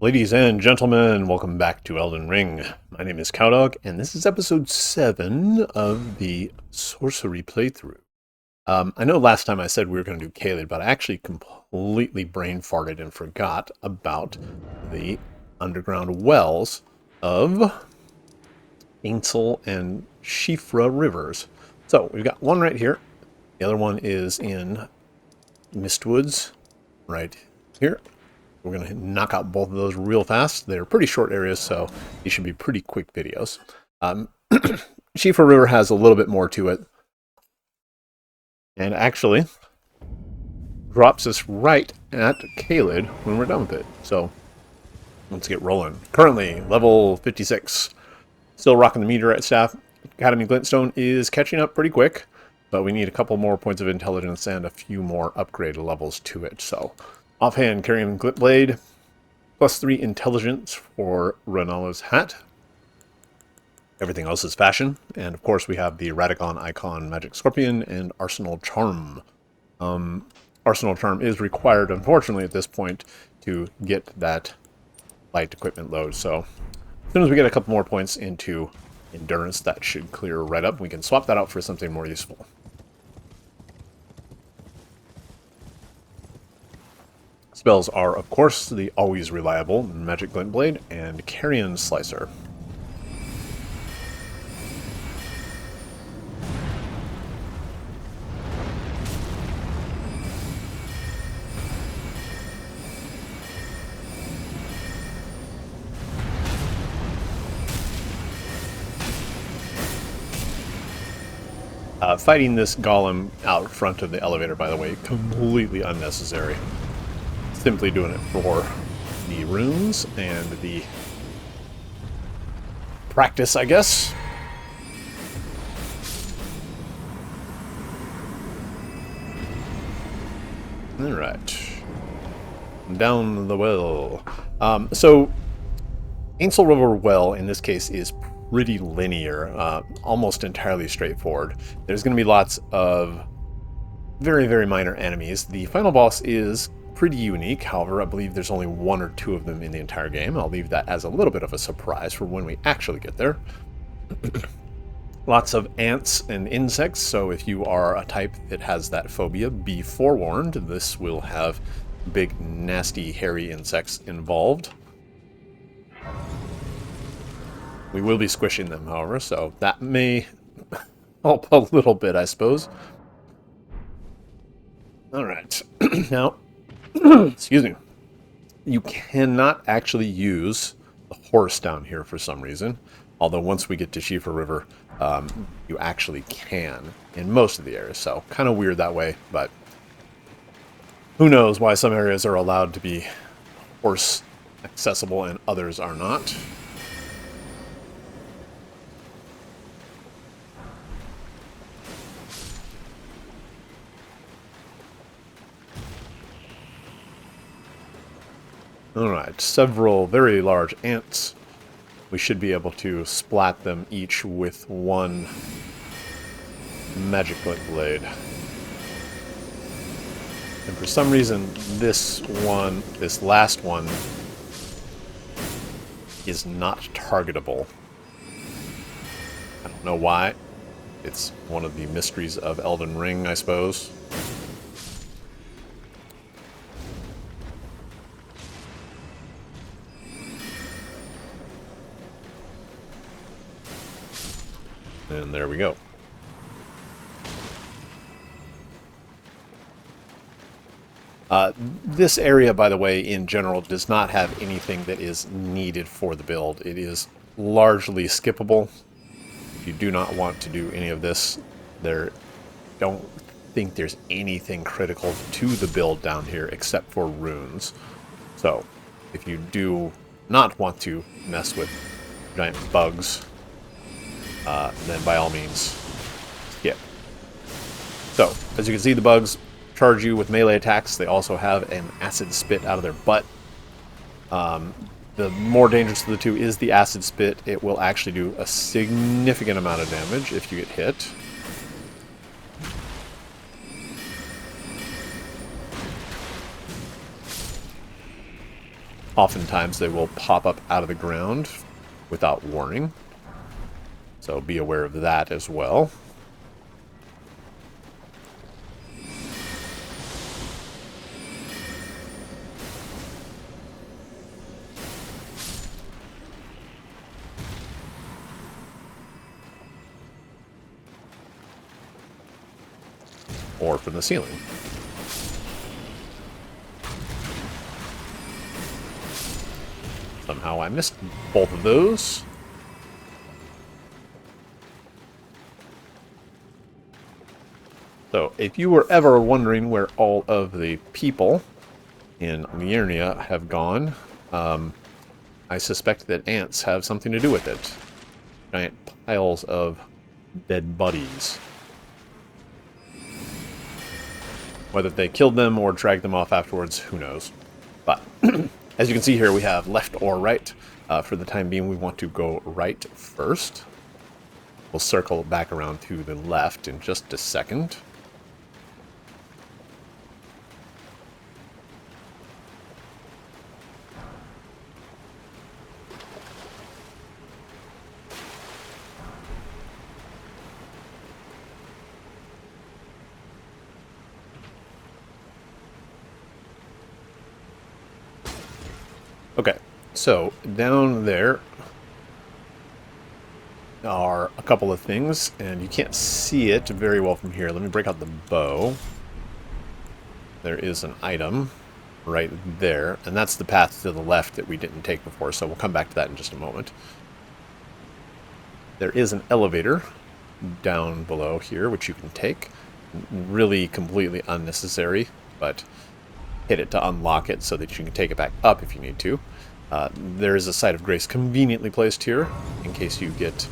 Ladies and gentlemen, welcome back to Elden Ring. My name is Cowdog, and this is episode 7 of the Sorcery playthrough. I know last time I said we were going to do Caelid, but I actually completely brain farted and forgot about the underground wells of Ainsel and Siofra rivers. So we've got one right here. The other one is in Mistwoods, right here. We're going to knock out both of those real fast. They're pretty short areas, so these should be pretty quick videos. Siofra River has a little bit more to it, and actually drops us right at Caelid when we're done with it. So let's get rolling. Currently, level 56. Still rocking the meteorite staff. Academy Glintstone is catching up pretty quick, but we need a couple more points of intelligence and a few more upgraded levels to it. So offhand, carrying Glintblade, +3 intelligence for Renala's hat. Everything else is fashion. And of course we have the Radicon Icon Magic Scorpion and Arsenal Charm. Arsenal Charm is required, unfortunately, at this point to get that light equipment load. So as soon as we get a couple more points into endurance, that should clear right up. We can swap that out for something more useful. Spells are, of course, the always reliable Magic Glintblade and Carrion Slicer. Fighting this golem out front of the elevator, by the way, completely unnecessary. Simply doing it for the runes and the practice, I guess. Alright. Down the well. So, Ainsel River Well, in this case, is pretty linear, almost entirely straightforward. There's going to be lots of very, very minor enemies. The final boss is pretty unique. However, I believe there's only 1 or 2 of them in the entire game. I'll leave that as a little bit of a surprise for when we actually get there. Lots of ants and insects, so if you are a type that has that phobia, be forewarned. This will have big, nasty, hairy insects involved. We will be squishing them, however, so that may help a little bit, I suppose. Alright. Now, excuse me. You cannot actually use the horse down here for some reason. Although once we get to Siofra River, you actually can in most of the areas. So kind of weird that way, but who knows why some areas are allowed to be horse accessible and others are not. Alright, several very large ants. We should be able to splat them each with 1 Magic Glintblade. And for some reason, this last one, is not targetable. I don't know why. It's one of the mysteries of Elden Ring, I suppose. And there we go. This area, by the way, in general, does not have anything that is needed for the build. It is largely skippable. If you do not want to do any of this, don't think there's anything critical to the build down here except for runes. So, if you do not want to mess with giant bugs, then by all means, skip. So, as you can see, the bugs charge you with melee attacks. They also have an acid spit out of their butt. The more dangerous of the two is the acid spit. It will actually do a significant amount of damage if you get hit. oftentimes they will pop up out of the ground without warning. So be aware of that as well. Or from the ceiling. Somehow I missed both of those. So, if you were ever wondering where all of the people in Liurnia have gone, I suspect that ants have something to do with it. Giant piles of dead bodies. Whether they killed them or dragged them off afterwards, who knows. But, as you can see here, we have left or right. For the time being, we want to go right first. We'll circle back around to the left in just a second. Okay, so down there are a couple of things, and you can't see it very well from here. Let me break out the bow. There is an item right there, and that's the path to the left that we didn't take before, so we'll come back to that in just a moment. There is an elevator down below here, which you can take. Really completely unnecessary, but hit it to unlock it so that you can take it back up if you need to. There is a site of grace conveniently placed here in case you get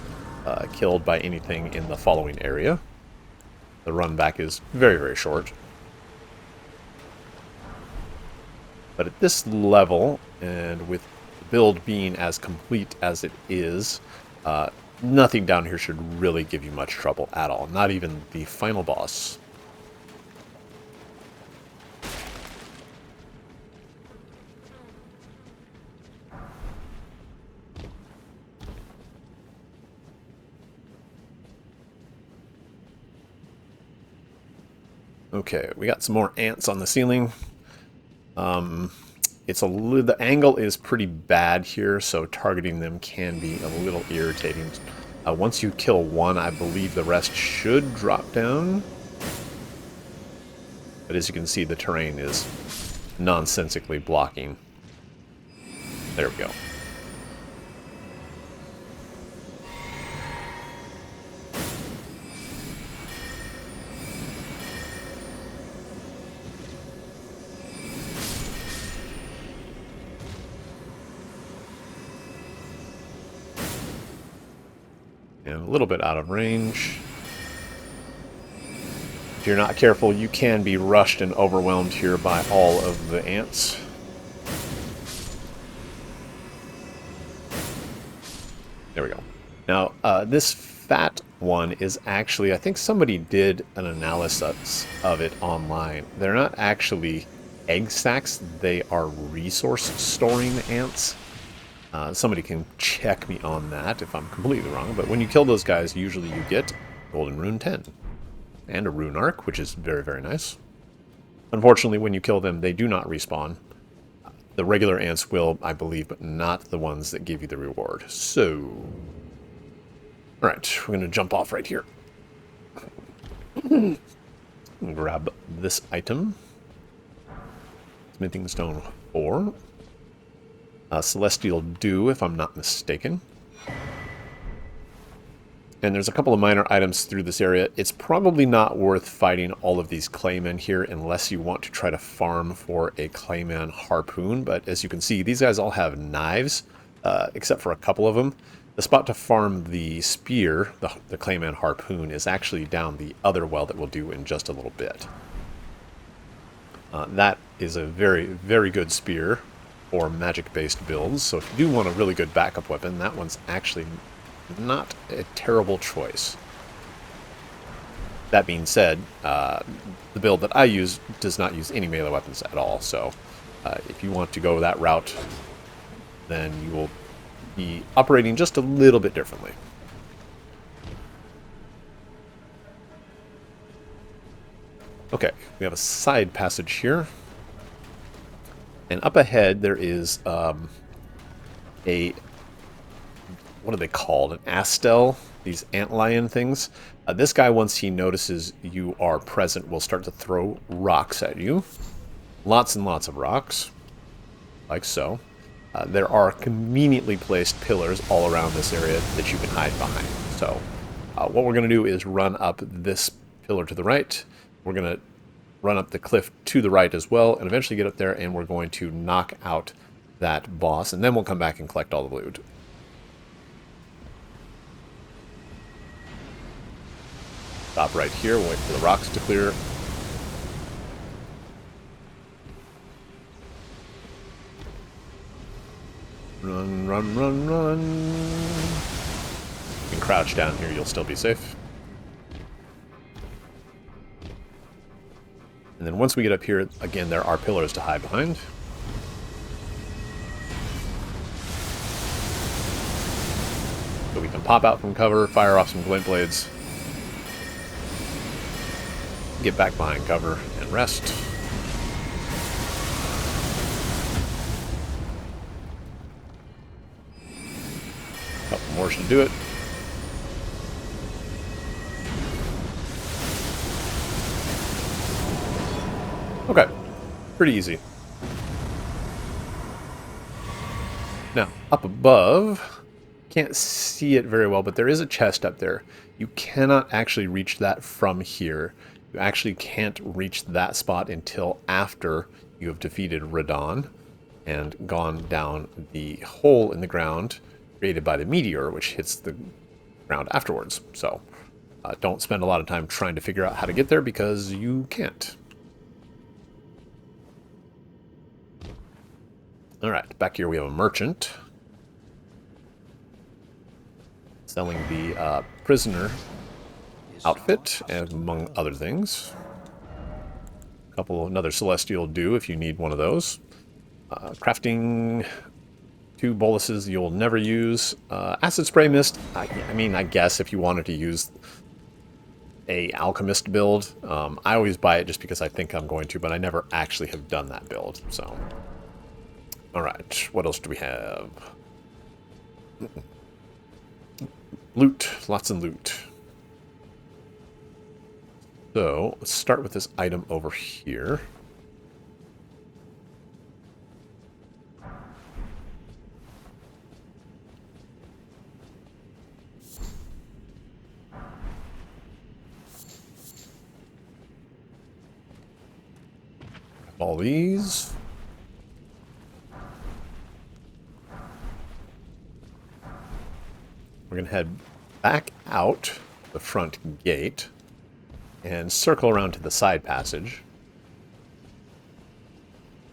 killed by anything in the following area. The run back is very, very short. But at this level, and with the build being as complete as it is, nothing down here should really give you much trouble at all. Not even the final boss. Okay, we got some more ants on the ceiling. The angle is pretty bad here, so targeting them can be a little irritating. Once you kill one, I believe the rest should drop down. But as you can see, the terrain is nonsensically blocking. There we go. And a little bit out of range. If you're not careful, you can be rushed and overwhelmed here by all of the ants. There we go. Now, this fat one is actually, I think somebody did an analysis of it online. They're not actually egg sacs, they are resource storing ants. Somebody can check me on that if I'm completely wrong, but when you kill those guys, usually you get Golden Rune 10. And a Rune Arc, which is very, very nice. Unfortunately, when you kill them, they do not respawn. The regular ants will, I believe, but not the ones that give you the reward. So, alright, we're going to jump off right here. Grab this item. Smithing Stone 4. Celestial Dew, if I'm not mistaken. And there's a couple of minor items through this area. It's probably not worth fighting all of these claymen here unless you want to try to farm for a clayman harpoon. But as you can see, these guys all have knives, except for a couple of them. The spot to farm the spear, the clayman harpoon, is actually down the other well that we'll do in just a little bit. That is a very, very good spear for magic-based builds. So if you do want a really good backup weapon, that one's actually not a terrible choice. That being said, the build that I use does not use any melee weapons at all, so if you want to go that route, then you will be operating just a little bit differently. Okay, we have a side passage here. And up ahead there is what are they called? An astel? These antlion things. This guy, once he notices you are present, will start to throw rocks at you. Lots and lots of rocks. Like so. There are conveniently placed pillars all around this area that you can hide behind. So what we're going to do is run up this pillar to the right. We're going to run up the cliff to the right as well, and eventually get up there, and we're going to knock out that boss, and then we'll come back and collect all the loot. Stop right here, we'll wait for the rocks to clear. Run, run, run, run. You can crouch down here, you'll still be safe. And then once we get up here, again, there are pillars to hide behind. So we can pop out from cover, fire off some glint blades, get back behind cover, and rest. Couple more should do it. Okay, pretty easy. Now, up above, can't see it very well, but there is a chest up there. You cannot actually reach that from here. You actually can't reach that spot until after you have defeated Radon and gone down the hole in the ground created by the meteor, which hits the ground afterwards. So don't spend a lot of time trying to figure out how to get there, because you can't. Alright, back here we have a merchant selling the prisoner outfit, among other things. Another celestial will do if you need one of those. Crafting 2 boluses you'll never use. Acid spray mist, I mean, I guess if you wanted to use a alchemist build. I always buy it just because I think I'm going to, but I never actually have done that build, so. Alright, what else do we have? Loot, lots of loot. So, let's start with this item over here. All these. We're going to head back out the front gate and circle around to the side passage.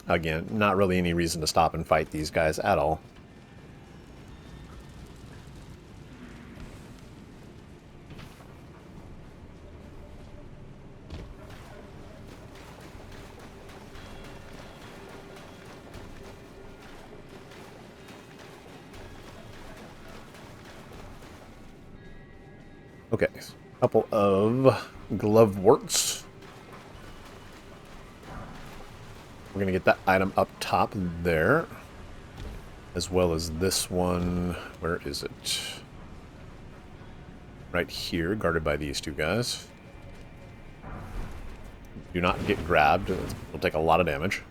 Again, not really any reason to stop and fight these guys at all. Okay, a couple of glove warts. We're going to get that item up top there, as well as this one. Where is it? Right here, guarded by these 2 guys. Do not get grabbed. It'll take a lot of damage.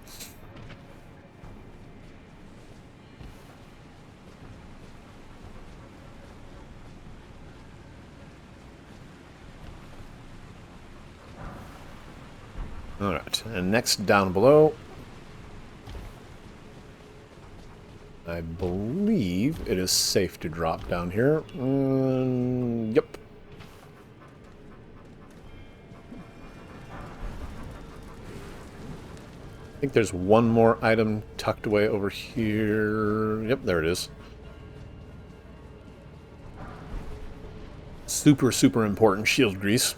Alright, and next down below, I believe it is safe to drop down here. Yep. I think there's one more item tucked away over here. Yep, there it is. Super, super important shield grease.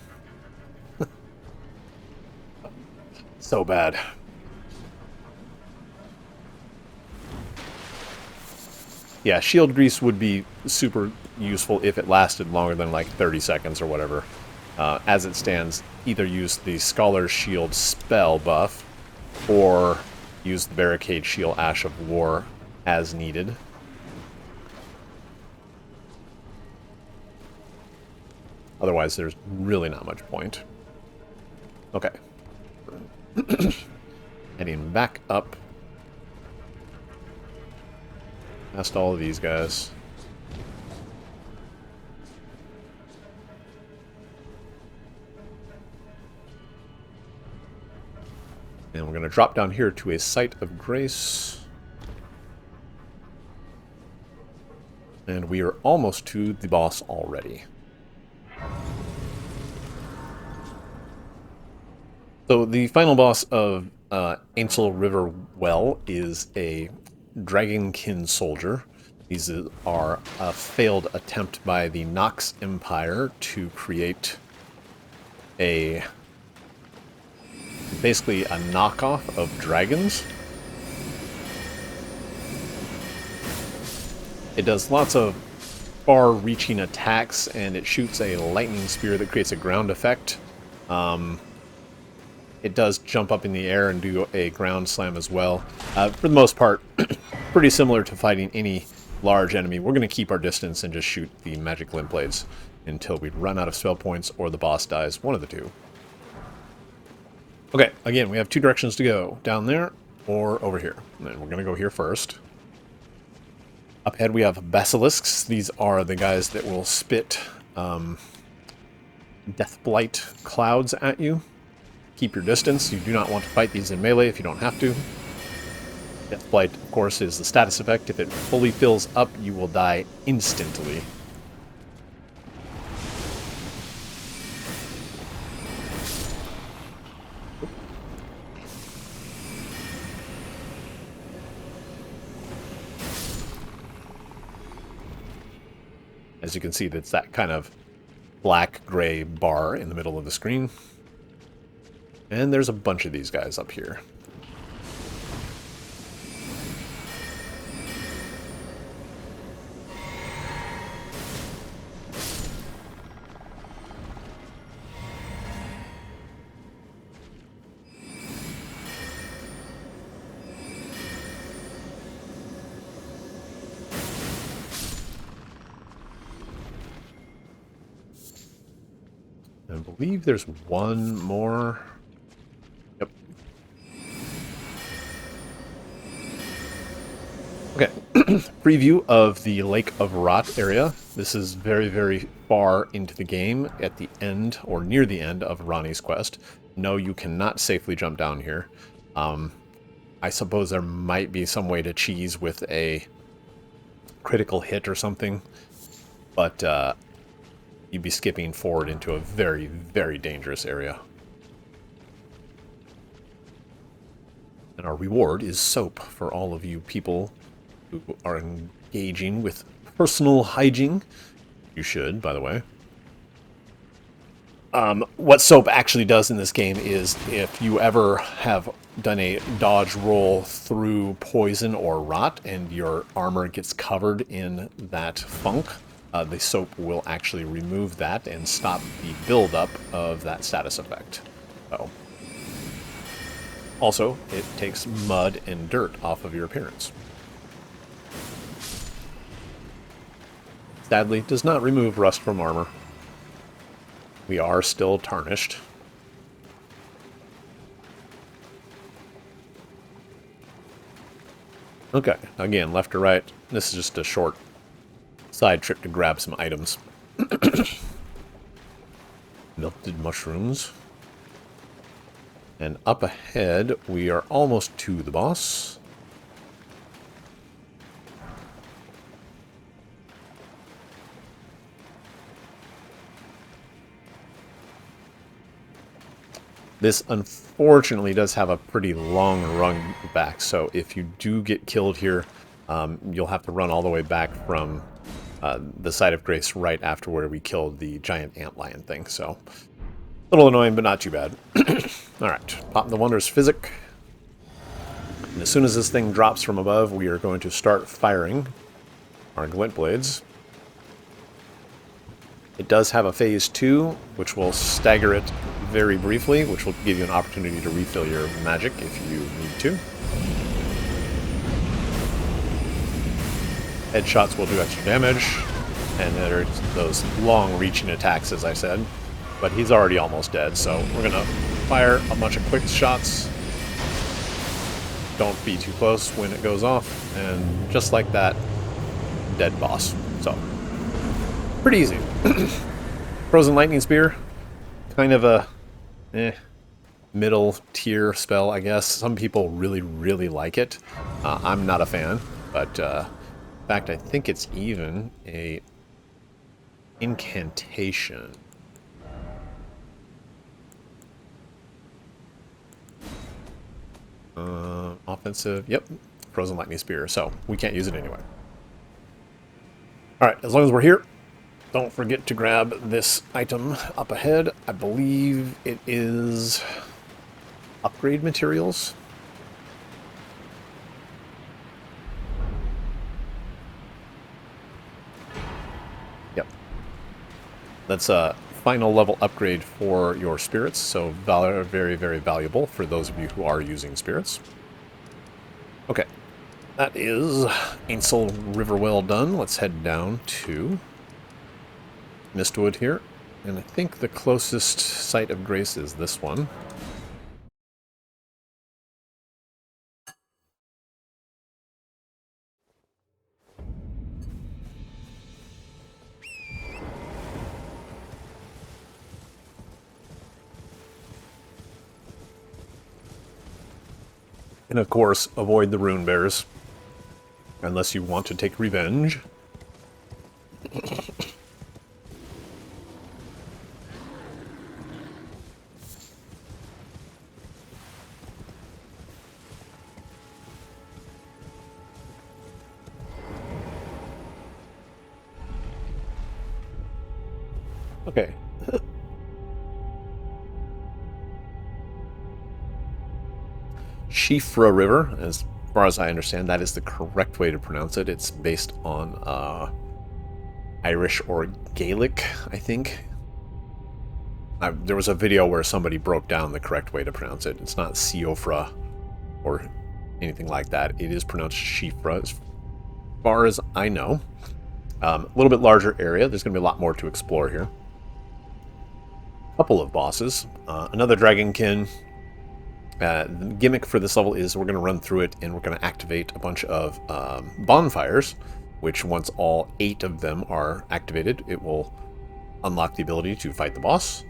So bad. Yeah, shield grease would be super useful if it lasted longer than like 30 seconds or whatever. As it stands, either use the Scholar's Shield spell buff, or use the Barricade Shield Ash of War as needed. Otherwise, there's really not much point. Okay. Heading back up. Past all of these guys. And we're going to drop down here to a Site of Grace. And we are almost to the boss already. So the final boss of Ainsel River Well is a Dragonkin soldier. These are a failed attempt by the Nox Empire to create basically a knockoff of dragons. It does lots of far-reaching attacks, and it shoots a lightning spear that creates a ground effect. It does jump up in the air and do a ground slam as well. For the most part, pretty similar to fighting any large enemy. We're going to keep our distance and just shoot the magic limb blades until we run out of spell points or the boss dies. One of the two. Okay, again, we have two directions to go. Down there or over here. And we're going to go here first. Up ahead we have basilisks. These are the guys that will spit Deathblight clouds at you. Keep your distance. You do not want to fight these in melee if you don't have to. Deathblight, of course, is the status effect. If it fully fills up, you will die instantly. As you can see, that's that kind of black-gray bar in the middle of the screen. And there's a bunch of these guys up here. I believe there's one more. Yep. Okay. Preview of the Lake of Rot area. This is very, very far into the game, at the end, or near the end of Ronnie's quest. No, you cannot safely jump down here. I suppose there might be some way to cheese with a critical hit or something, but you'd be skipping forward into a very, very dangerous area. And our reward is soap for all of you people who are engaging with personal hygiene. You should, by the way. What soap actually does in this game is if you ever have done a dodge roll through poison or rot and your armor gets covered in that funk, the soap will actually remove that and stop the buildup of that status effect. So, also, it takes mud and dirt off of your appearance. Sadly, does not remove rust from armor. We are still tarnished. Okay, again, left or right. This is just a short side trip to grab some items. Melted mushrooms. And up ahead, we are almost to the boss. This, unfortunately, does have a pretty long run back, so if you do get killed here, you'll have to run all the way back from the Site of Grace right after where we killed the giant antlion thing, so a little annoying, but not too bad. Alright, pop the Wondrous Physic. And as soon as this thing drops from above, we are going to start firing. our glint blades. It does have a phase 2, which will stagger it very briefly, which will give you an opportunity to refill your magic if you need to. Headshots will do extra damage, and there's those long-reaching attacks, as I said. But he's already almost dead, so we're going to fire a bunch of quick shots. Don't be too close when it goes off, and just like that, dead boss. So, pretty easy. Frozen Lightning Spear, kind of a middle tier spell, I guess. Some people really, really like it. I'm not a fan, but in fact, I think it's even a incantation. Offensive, yep, Frozen Lightning Spear, so we can't use it anyway. Alright, as long as we're here, don't forget to grab this item up ahead. I believe it is upgrade materials. Yep. That's a final level upgrade for your spirits, so very, very valuable for those of you who are using spirits. Okay, that is Ainsel Riverwell done. Let's head down to Mistwood here, and I think the closest site of grace is this one. And of course, avoid the rune bears, unless you want to take revenge. Okay. Siofra River, as far as I understand, that is the correct way to pronounce it. It's based on Irish or Gaelic, I think. There was a video where somebody broke down the correct way to pronounce it. It's not Siofra or anything like that. It is pronounced Siofra, as far as I know. A little bit larger area. There's going to be a lot more to explore here. Couple of bosses. Another Dragonkin. The gimmick for this level is we're going to run through it and we're going to activate a bunch of bonfires, which once all 8 of them are activated, it will unlock the ability to fight the boss.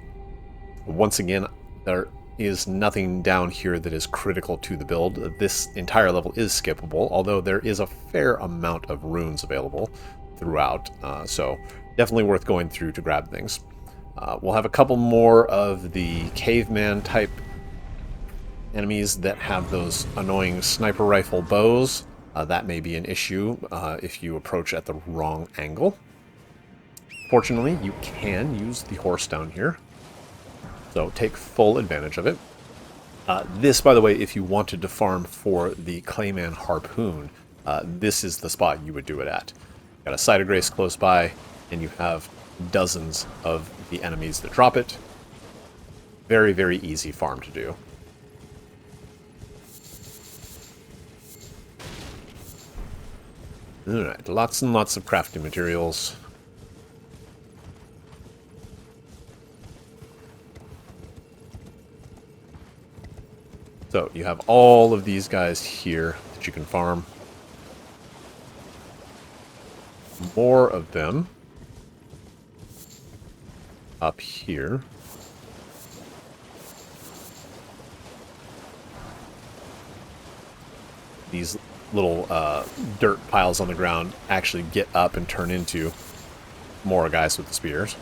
Once again, there is nothing down here that is critical to the build. This entire level is skippable, although there is a fair amount of runes available throughout, so definitely worth going through to grab things. We'll have a couple more of the caveman type enemies that have those annoying sniper rifle bows. That may be an issue if you approach at the wrong angle. Fortunately, you can use the horse down here, so take full advantage of it. This, by the way, if you wanted to farm for the Clayman Harpoon, this is the spot you would do it at. Got a Site of Grace close by, and you have dozens of the enemies that drop it. Very, very easy farm to do. Alright, lots and lots of crafting materials. So, you have all of these guys here that you can farm. More of them up here. These little dirt piles on the ground actually get up and turn into more guys with the spears.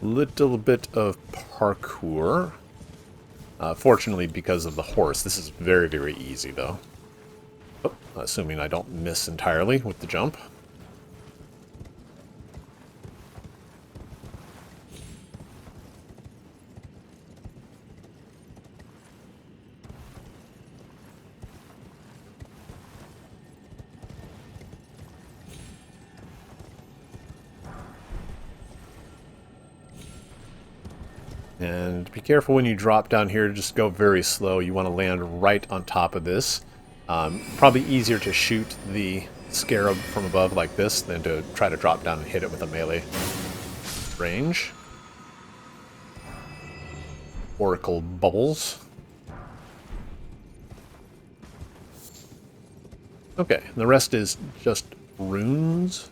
Little bit of parkour. Fortunately, because of the horse, this is very, very easy, though. Oh, assuming I don't miss entirely with the jump. And be careful when you drop down here, just go very slow. You want to land right on top of this. Probably easier to shoot the scarab from above like this than to try to drop down and hit it with a melee range. Oracle bubbles. Okay, and the rest is just runes.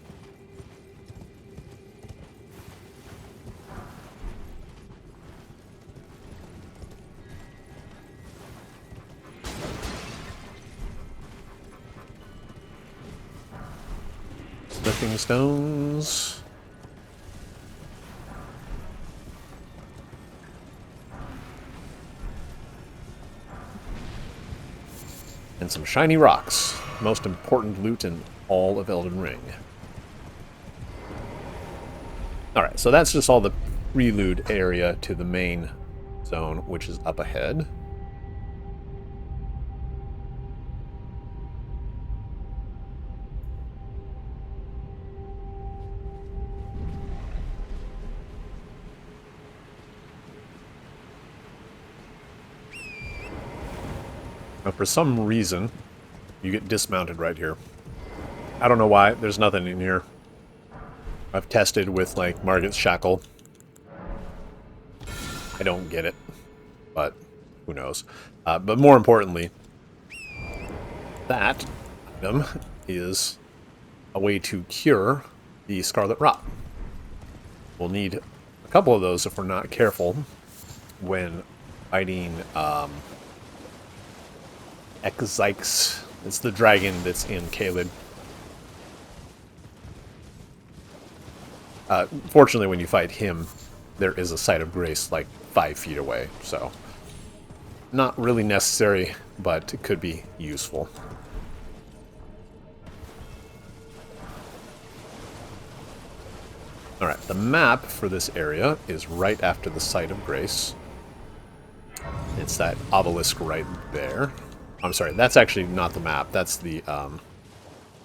Smithing stones. And some shiny rocks. Most important loot in all of Elden Ring. Alright, so that's just all the prelude area to the main zone, which is up ahead. Now, for some reason, you get dismounted right here. I don't know why. There's nothing in here. I've tested with, like, Margit's Shackle. I don't get it. But who knows. But more importantly, that item is a way to cure the Scarlet Rot. We'll need a couple of those if we're not careful when fighting Exyx. It's the dragon that's in Caelid. Fortunately, when you fight him, there is a site of grace like 5 feet away, so not really necessary, but it could be useful. Alright, the map for this area is right after the site of grace. It's that obelisk right there. I'm sorry, that's actually not the map. That's the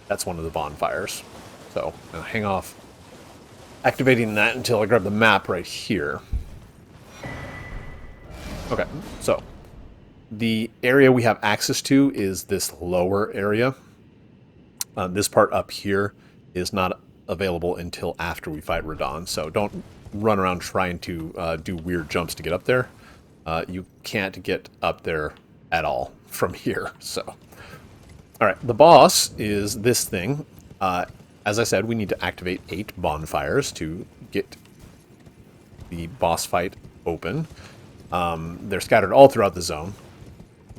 that's one of the bonfires. So I'll hang off activating that until I grab the map right here. Okay, so the area we have access to is this lower area. This part up here is not available until after we fight Radahn, so don't run around trying to do weird jumps to get up there. You can't get up there at all from here, so. Alright, the boss is this thing. As I said, we need to activate 8 bonfires to get the boss fight open. They're scattered all throughout the zone,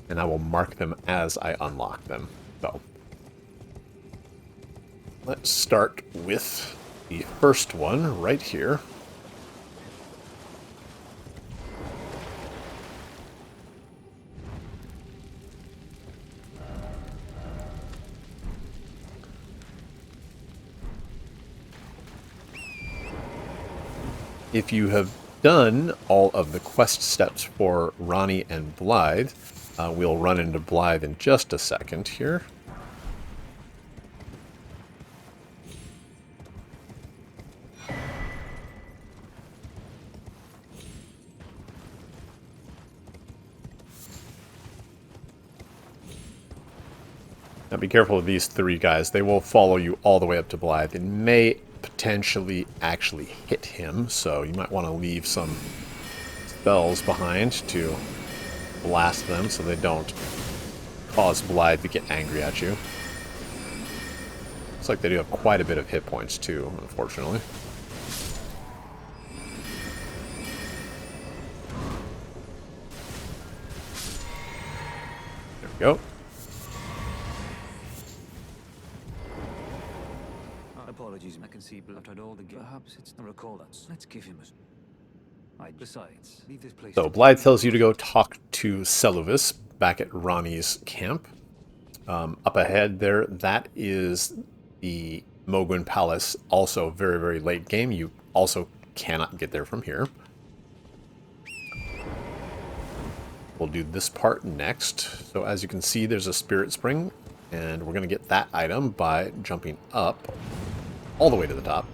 and I will mark them as I unlock them. So, let's start with the first one right here. If you have done all of the quest steps for Ranni and Blaidd, we'll run into Blaidd in just a second here. Now be careful of these 3 guys. They will follow you all the way up to Blaidd and may potentially actually hit him, so you might want to leave some spells behind to blast them so they don't cause Blaidd to get angry at you. Looks like they do have quite a bit of hit points too, unfortunately. There we go. Apologies, I can see I've tried all the perhaps it's not recall that. Let's give him a besides, leave this place. So Blaidd tells you to go talk to Seluvis back at Ranni's camp. up ahead there, that is the Mogwin Palace, also very, very late game. You also cannot get there from here. We'll do this part next. So as you can see, there's a spirit spring, and we're going to get that item by jumping up all the way to the top.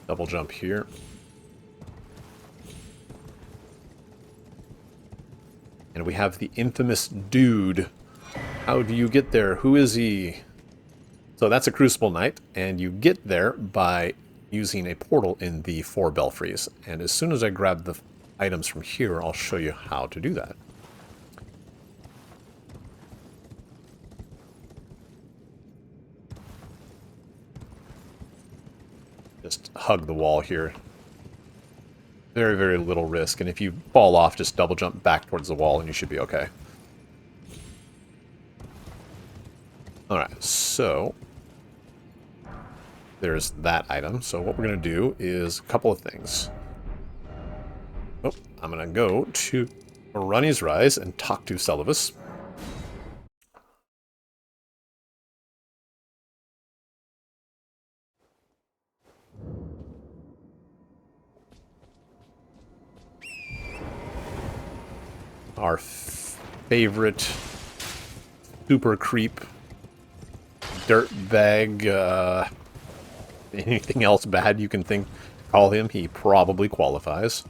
Double jump here. And we have the infamous dude. How do you get there? Who is he? So that's a Crucible Knight, and you get there by using a portal in the 4 belfries. And as soon as I grab the items from here, I'll show you how to do that. Just hug the wall here. Very, very little risk, and if you fall off, just double jump back towards the wall and you should be okay. Alright, so there's that item. So what we're going to do is a couple of things. Oh, I'm going to go to Ronnie's Rise and talk to Celovus. Our favorite super creep, dirtbag, anything else bad you can think, call him, he probably qualifies.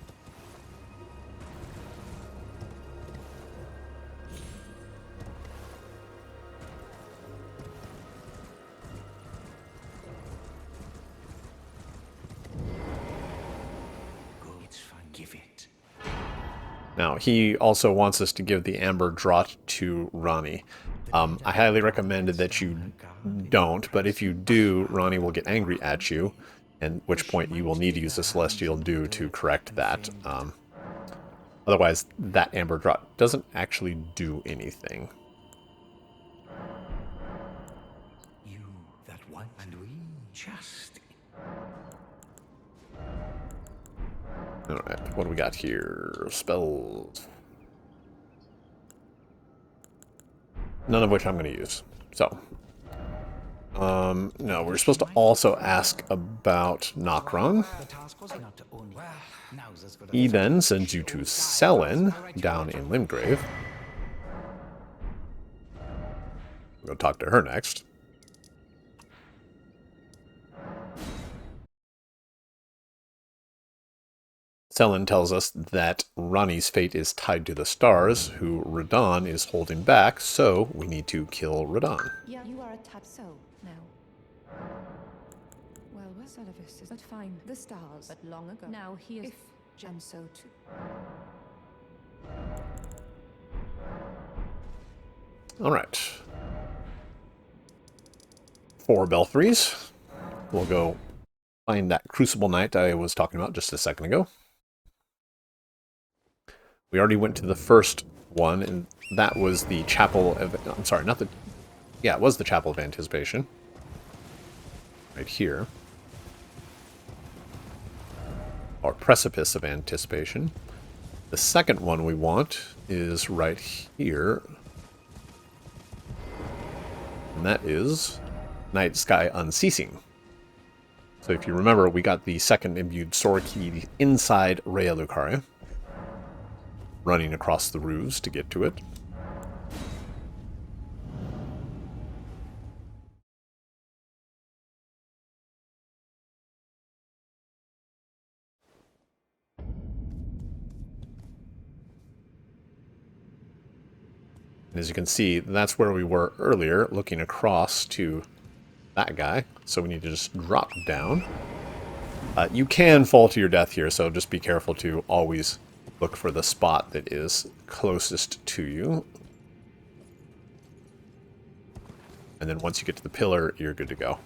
Now, he also wants us to give the Amber Draught to Ronnie. I highly recommend that you don't, but if you do, Ronnie will get angry at you, at which point you will need to use the Celestial Dew to correct that. Otherwise, that Amber Draught doesn't actually do anything. You, that one, and we just... Alright, what do we got here? Spells. None of which I'm going to use. So, no, we're supposed to also ask about Nokron. He then sends you to Selen, down in Limgrave. We'll go talk to her next. Selen tells us that Ronnie's fate is tied to the stars, who Radon is holding back, so we need to kill Radon. Yeah, you are a type so now. Well, where's Celovus? But fine, the stars. But long ago. Now he is. If Jan so too. All right. 4 belfries. We'll go find that Crucible Knight I was talking about just a second ago. We already went to the first one, and that was the Chapel of... I'm sorry, not the... Yeah, it was the Chapel of Anticipation. Right here. Or Precipice of Anticipation. The second one we want is right here. And that is Night Sky Unceasing. So if you remember, we got the second imbued sword key inside Rhea Lucaria. Running across the roofs to get to it. And as you can see, that's where we were earlier, looking across to that guy. So we need to just drop down. You can fall to your death here, so just be careful to always look for the spot that is closest to you. And then once you get to the pillar, you're good to go.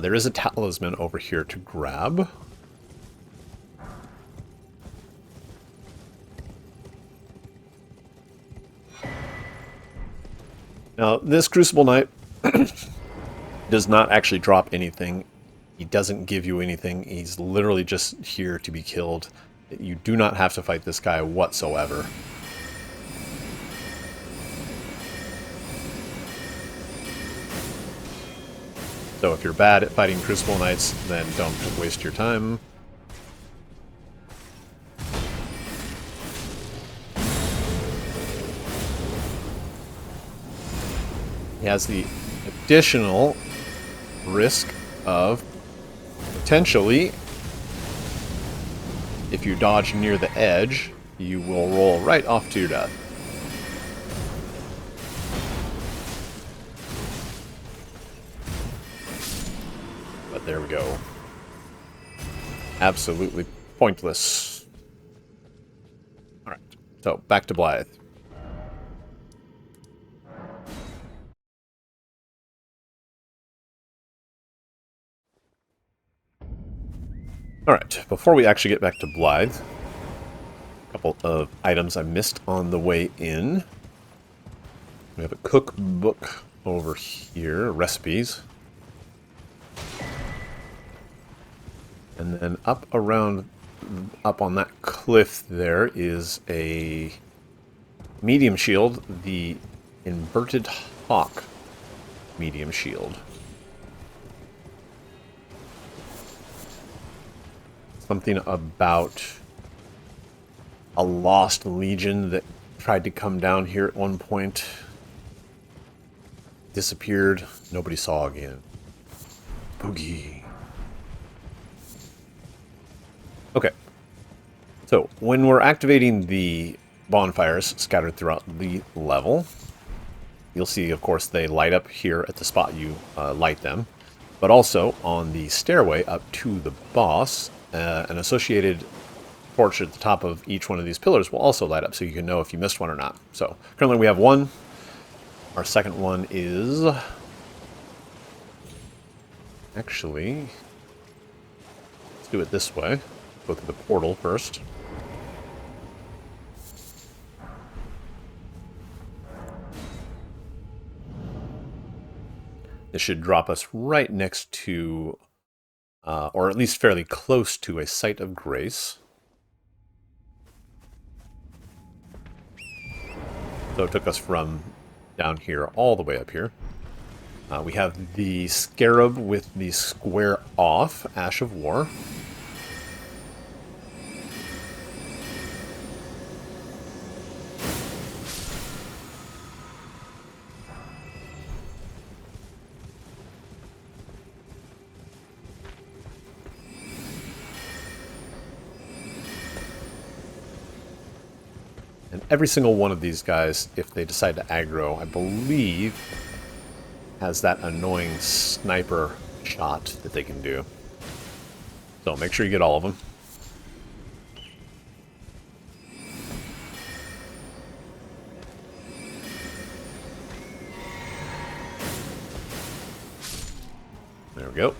There is a talisman over here to grab. Now, this Crucible Knight does not actually drop anything He doesn't give you anything. He's literally just here to be killed. You do not have to fight this guy whatsoever. So if you're bad at fighting Crucible Knights, then don't waste your time. He has the additional risk of potentially, if you dodge near the edge, you will roll right off to your death. But there we go. Absolutely pointless. Alright, so back to Blythe. Alright, before we actually get back to Blythe, a couple of items I missed on the way in. We have a cookbook over here, recipes. And then up on that cliff there is a medium shield, the Inverted Hawk medium shield. Something about a lost legion that tried to come down here at one point. Disappeared. Nobody saw again. Boogie. Okay. So, when we're activating the bonfires scattered throughout the level, you'll see, of course, they light up here at the spot you light them. But also, on the stairway up to the boss, an associated torch at the top of each one of these pillars will also light up, so you can know if you missed one or not. So, currently we have one. Our second one is... Actually, let's do it this way. Go through the portal first. This should drop us right next to, or at least fairly close to, a site of grace. So it took us from down here all the way up here. We have the scarab with the square off, Ash of War. And every single one of these guys, if they decide to aggro, I believe, has that annoying sniper shot that they can do. So make sure you get all of them. There we go.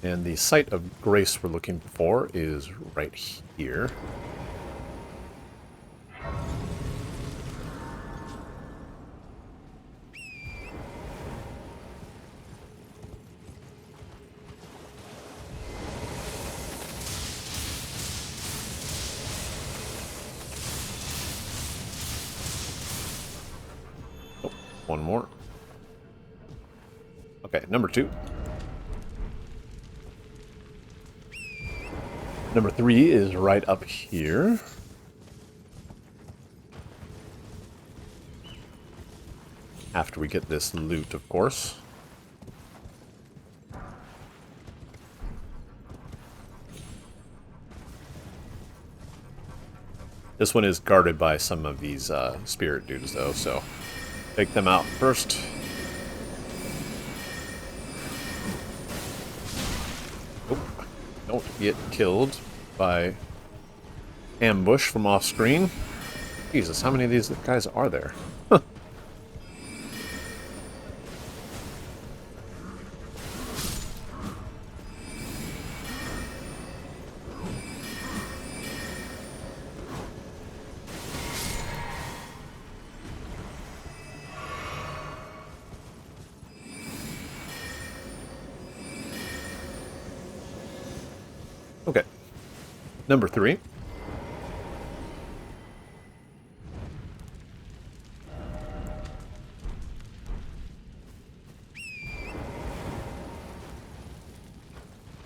And the site of grace we're looking for is right here. Oh, one more. Okay, number 2. Number 3 is right up here. After we get this loot, of course. This one is guarded by some of these spirit dudes, though, so take them out first. Don't get killed by ambush from off screen. Jesus, how many of these guys are there? Huh. Number 3.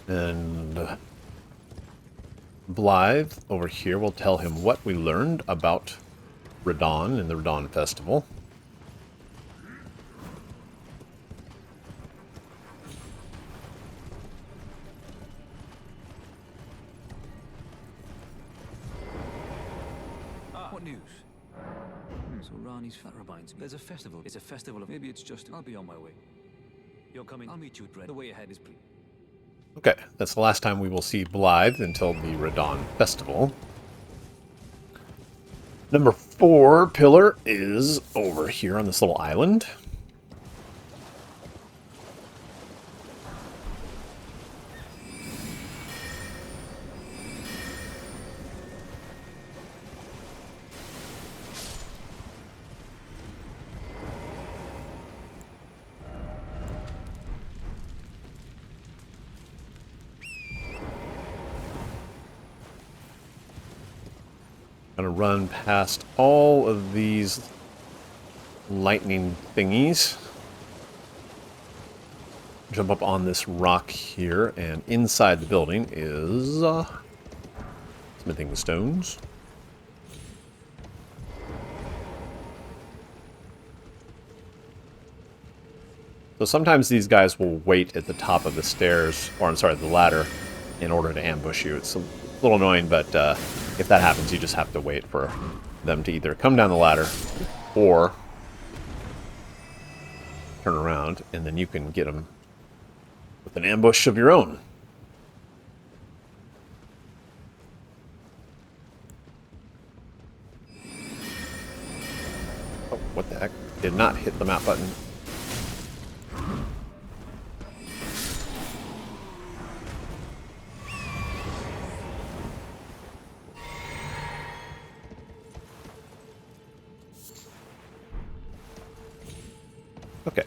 And Blythe over here will tell him what we learned about Radon and the Radon Festival. What news? So Rani's flat reminds me. There's a festival. It's a festival of... Maybe it's just... I'll be on my way. You're coming. I'll meet you at Red. The way ahead is... Okay, that's the last time we will see Blythe until the Radon Festival. Number 4 pillar is over here on this little island. Gonna run past all of these lightning thingies. Jump up on this rock here, and inside the building is smithing stones. So sometimes these guys will wait at the top of the stairs, or I'm sorry, the ladder, in order to ambush you. It's a little annoying, but if that happens, you just have to wait for them to either come down the ladder or turn around, and then you can get them with an ambush of your own. Oh, what the heck? Did not hit the map button. Okay.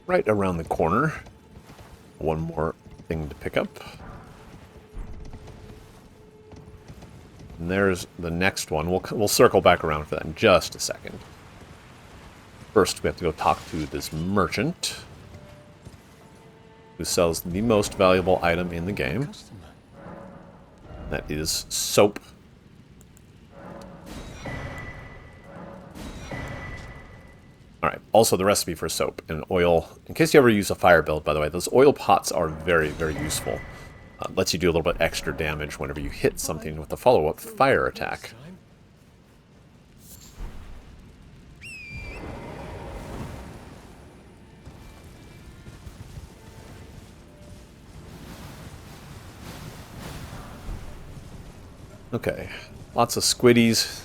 Right around the corner. One more thing to pick up. And there's the next one. We'll circle back around for that in just a second. First, we have to go talk to this merchant who sells the most valuable item in the game. That is soap. Alright, also the recipe for soap and oil. In case you ever use a fire build, by the way, those oil pots are very, very useful. Lets you do a little bit extra damage whenever you hit something with a follow-up fire attack. Okay, lots of squiddies.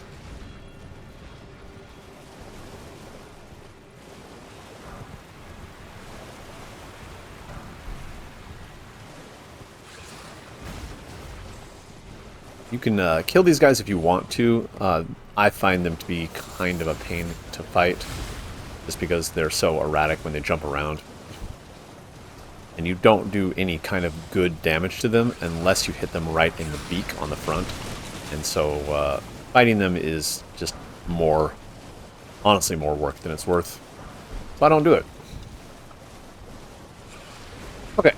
You can kill these guys if you want to. I find them to be kind of a pain to fight, just because they're so erratic when they jump around. And you don't do any kind of good damage to them unless you hit them right in the beak on the front. And so fighting them is just more, honestly, more work than it's worth. So I don't do it. Okay,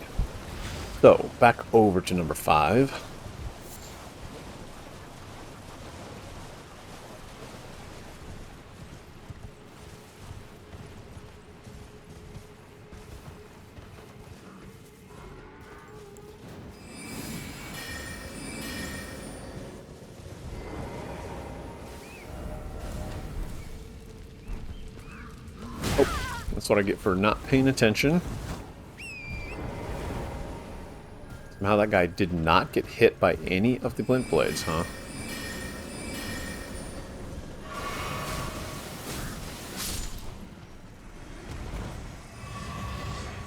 so back over to number 5. That's what I get for not paying attention. Somehow that guy did not get hit by any of the glint blades, huh?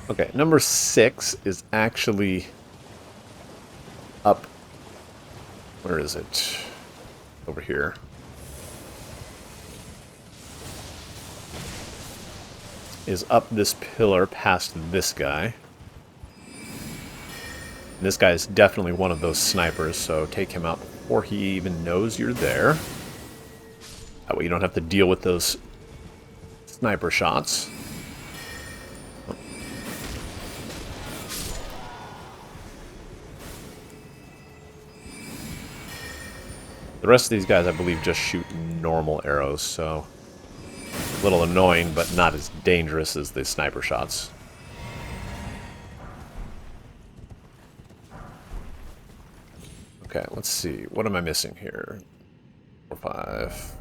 Okay, number 6 is actually up. Where is it? Over here. Is up this pillar past this guy. And this guy's definitely one of those snipers, so take him out before he even knows you're there. That way you don't have to deal with those sniper shots. The rest of these guys, I believe, just shoot normal arrows, so a little annoying, but not as dangerous as the sniper shots. Okay, let's see. What am I missing here? 4, 5.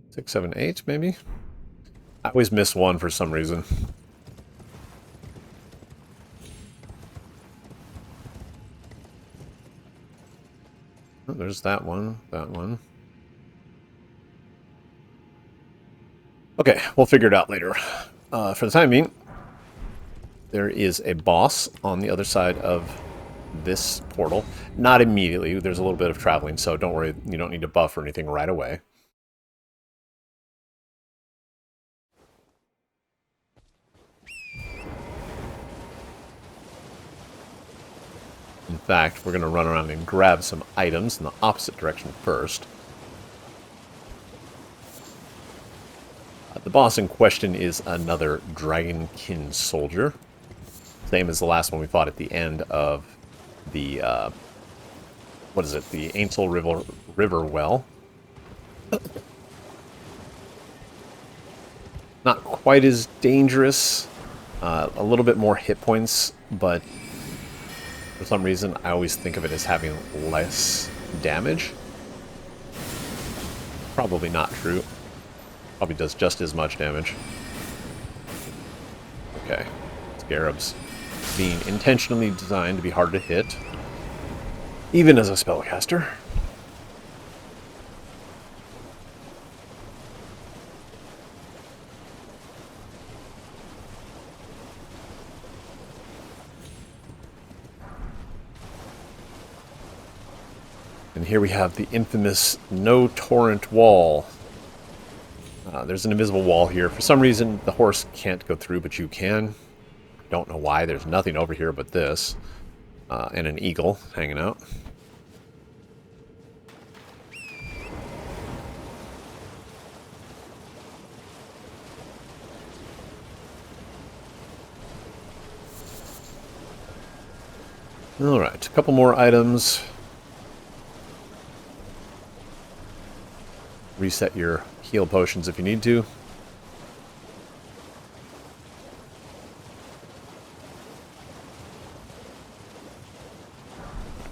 Six, 7, 8, maybe? I always miss one for some reason. Oh, there's that one, that one. Okay, we'll figure it out later. For the time being, there is a boss on the other side of this portal. Not immediately, there's a little bit of traveling, so don't worry, you don't need to buff or anything right away. In fact, we're going to run around and grab some items in the opposite direction first. The boss in question is another Dragonkin soldier. Same as the last one we fought at the end of the, what is it, the Ainsel River well. Not quite as dangerous, a little bit more hit points, but for some reason I always think of it as having less damage. Probably not true. Probably does just as much damage. Okay, Scarabs being intentionally designed to be hard to hit, even as a spellcaster. And here we have the infamous no torrent wall. There's an invisible wall here. For some reason, the horse can't go through, but you can. Don't know why. There's nothing over here but this. And an eagle hanging out. Alright, a couple more items. Reset your heal potions if you need to.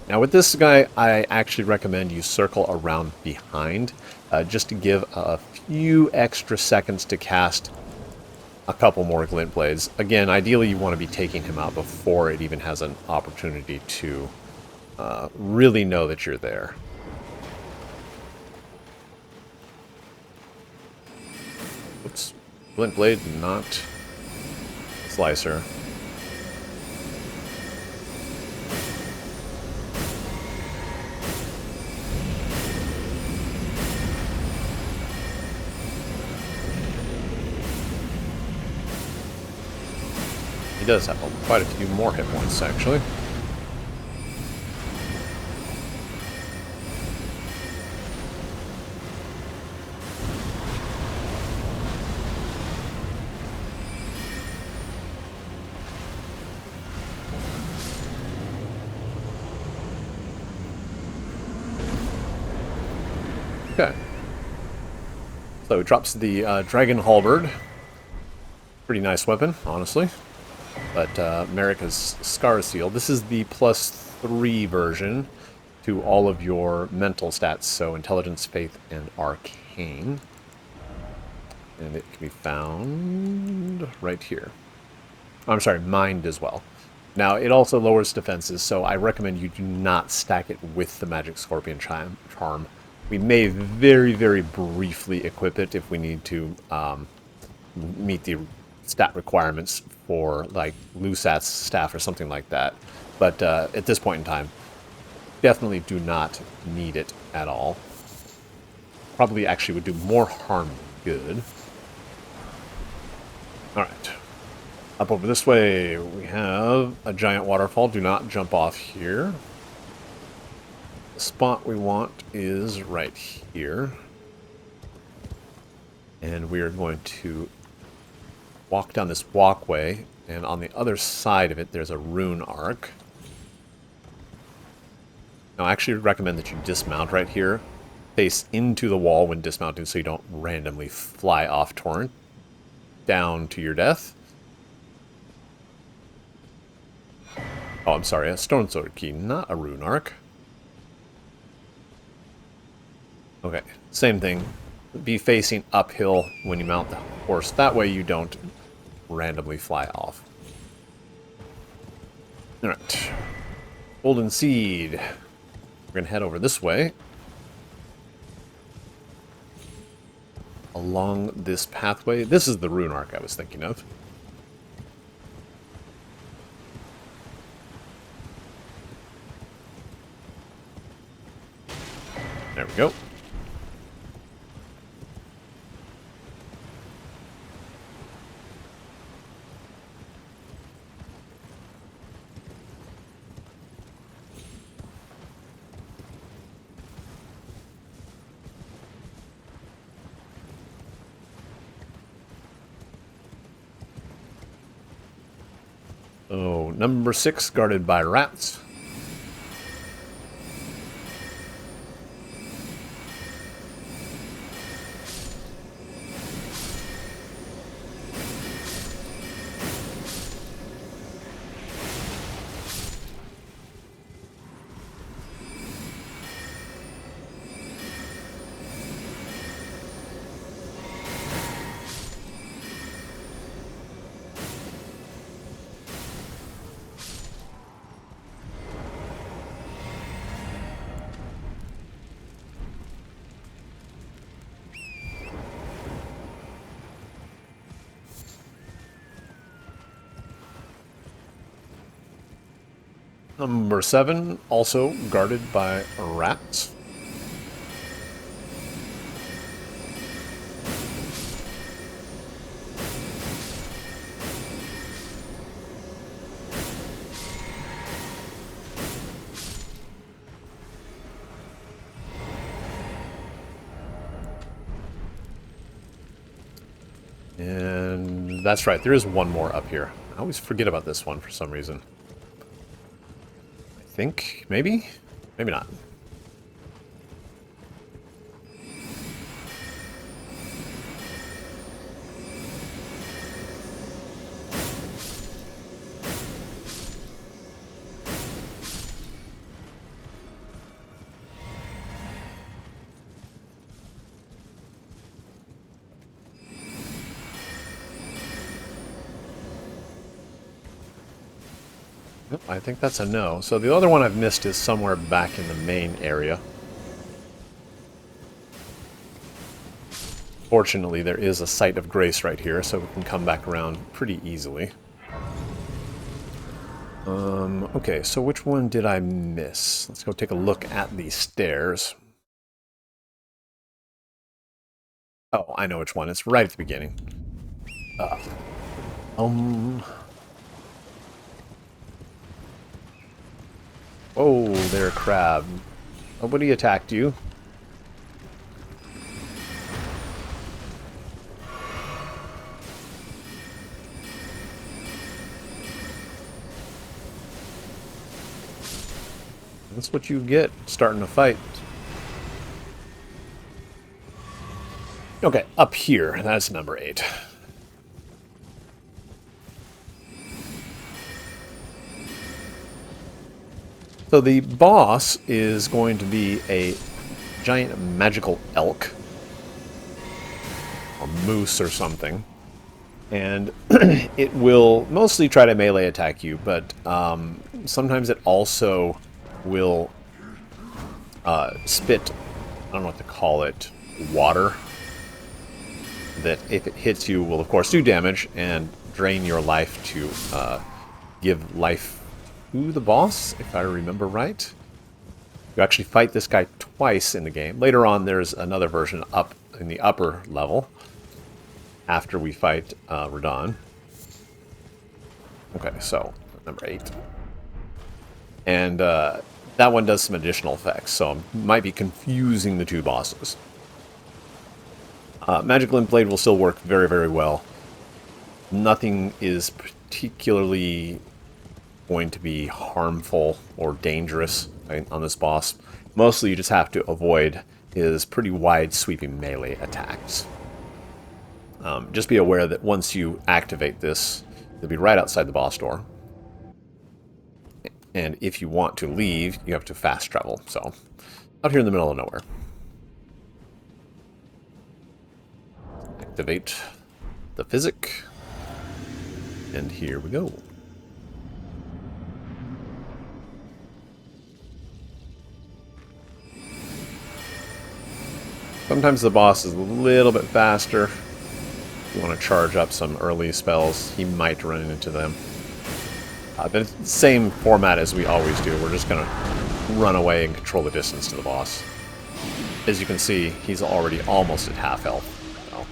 Now with this guy, I actually recommend you circle around behind, just to give a few extra seconds to cast a couple more glint blades. Again, ideally you want to be taking him out before it even has an opportunity to really know that you're there. Oops. Glint blade, not slicer. He does have quite a few more hit points, actually. Okay. So it drops the Dragon Halberd. Pretty nice weapon, honestly. But Marika's Scar Seal. This is the +3 version to all of your mental stats, so Intelligence, Faith, and Arcane. And it can be found right here. I'm sorry, Mind as well. Now, it also lowers defenses, so I recommend you do not stack it with the Magic Scorpion Charm. We may very, very briefly equip it if we need to meet the stat requirements for like Lusat's staff or something like that. But at this point in time, definitely do not need it at all. Probably actually would do more harm than good. Alright, Up over this way, we have a giant waterfall. Do not jump off here. The spot we want is right here. And we are going to walk down this walkway, and on the other side of it, there's a rune arc. Now, I actually recommend that you dismount right here. Face into the wall when dismounting so you don't randomly fly off torrent down to your death. Oh, I'm sorry, a stone sword key, not a rune arc. Okay, same thing. Be facing uphill when you mount the horse. That way you don't randomly fly off. Alright. Golden Seed. We're going to head over this way. Along this pathway. This is the rune arc I was thinking of. There we go. Oh, number 6, guarded by rats. Number 7, also guarded by rats. And that's right, there is one more up here. I always forget about this one for some reason. I think, maybe? Maybe not. Yep, I think that's a no. So the other one I've missed is somewhere back in the main area. Fortunately, there is a site of grace right here, so we can come back around pretty easily. Okay, so which one did I miss? Let's go take a look at the stairs. Oh, I know which one. It's right at the beginning. Oh, there, crab. Nobody attacked you. That's what you get starting a fight. Okay, up here. That's number 8. So the boss is going to be a giant magical elk. Or moose or something. And it will mostly try to melee attack you, but sometimes it also will spit, I don't know what to call it, water. That if it hits you will of course do damage and drain your life to give life to the boss, if I remember right. You actually fight this guy twice in the game. Later on there's another version up in the upper level after we fight Radon. Okay, so number 8. And that one does some additional effects, so I might be confusing the two bosses. Magic Link Blade will still work very, very well. Nothing is particularly going to be harmful or dangerous on this boss. Mostly you just have to avoid his pretty wide sweeping melee attacks. Just be aware that once you activate this, you'll be right outside the boss door. And if you want to leave, you have to fast travel. So, out here in the middle of nowhere. Activate the physic. And here we go. Sometimes the boss is a little bit faster. If you want to charge up some early spells, he might run into them. But it's the same format as we always do. We're just going to run away and control the distance to the boss. As you can see, he's already almost at half health. So.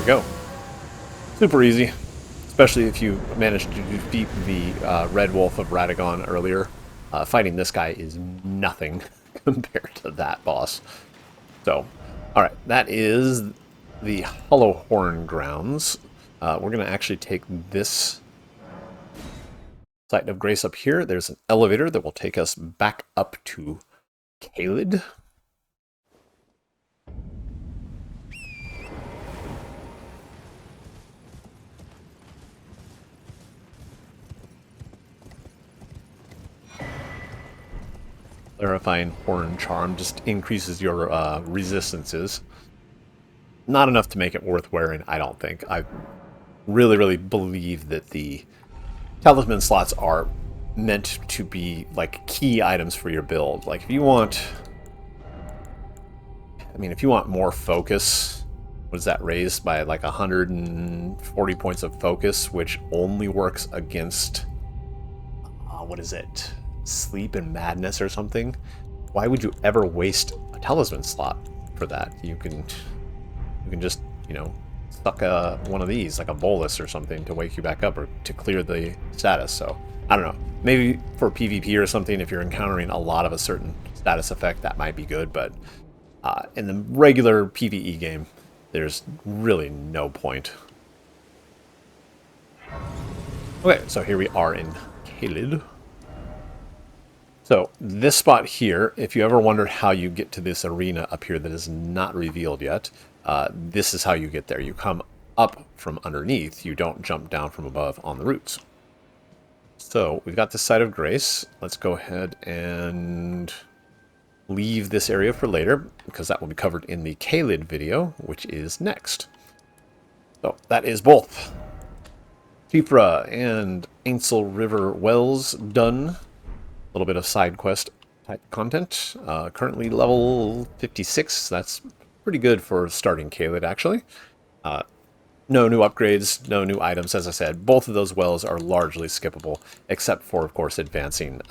Go. Super easy, especially if you managed to defeat the Red Wolf of Radagon earlier. Fighting this guy is nothing compared to that boss. So, alright, that is the Hollow Horn Grounds. We're going to actually take this Site of Grace up here. There's an elevator that will take us back up to Caelid. Clarifying Horn Charm just increases your resistances. Not enough to make it worth wearing, I don't think. I really, really believe that the talisman slots are meant to be like key items for your build. Like if you want... I mean, if you want more focus, what is that, raised by like 140 points of focus, which only works against... what is it? Sleep and Madness or something. Why would you ever waste a talisman slot for that? You can just, you know, suck one of these, like a bolus or something, to wake you back up or to clear the status. So I don't know, maybe for PvP or something, if you're encountering a lot of a certain status effect, that might be good, but in the regular PvE game, there's really no point. Okay, so here we are in Caelid. So this spot here, if you ever wondered how you get to this arena up here that is not revealed yet, this is how you get there. You come up from underneath. You don't jump down from above on the roots. So we've got this Site of Grace. Let's go ahead and leave this area for later, because that will be covered in the Caelid video, which is next. So that is both Siofra and Ainsel River Wells done. A little bit of side quest type content. Currently level 56. That's pretty good for starting Caelid, actually. No new upgrades, no new items. As I said, both of those wells are largely skippable, except for, of course, advancing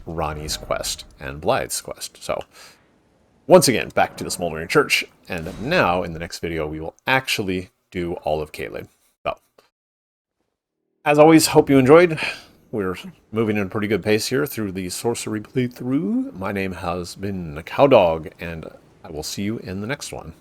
Ranni's quest and Blythe's quest. So, once again, back to the Smoldering Church. And now, in the next video, we will actually do all of Caelid. So, as always, hope you enjoyed. We're moving at a pretty good pace here through the Sorcery playthrough. My name has been Cowdog, and I will see you in the next one.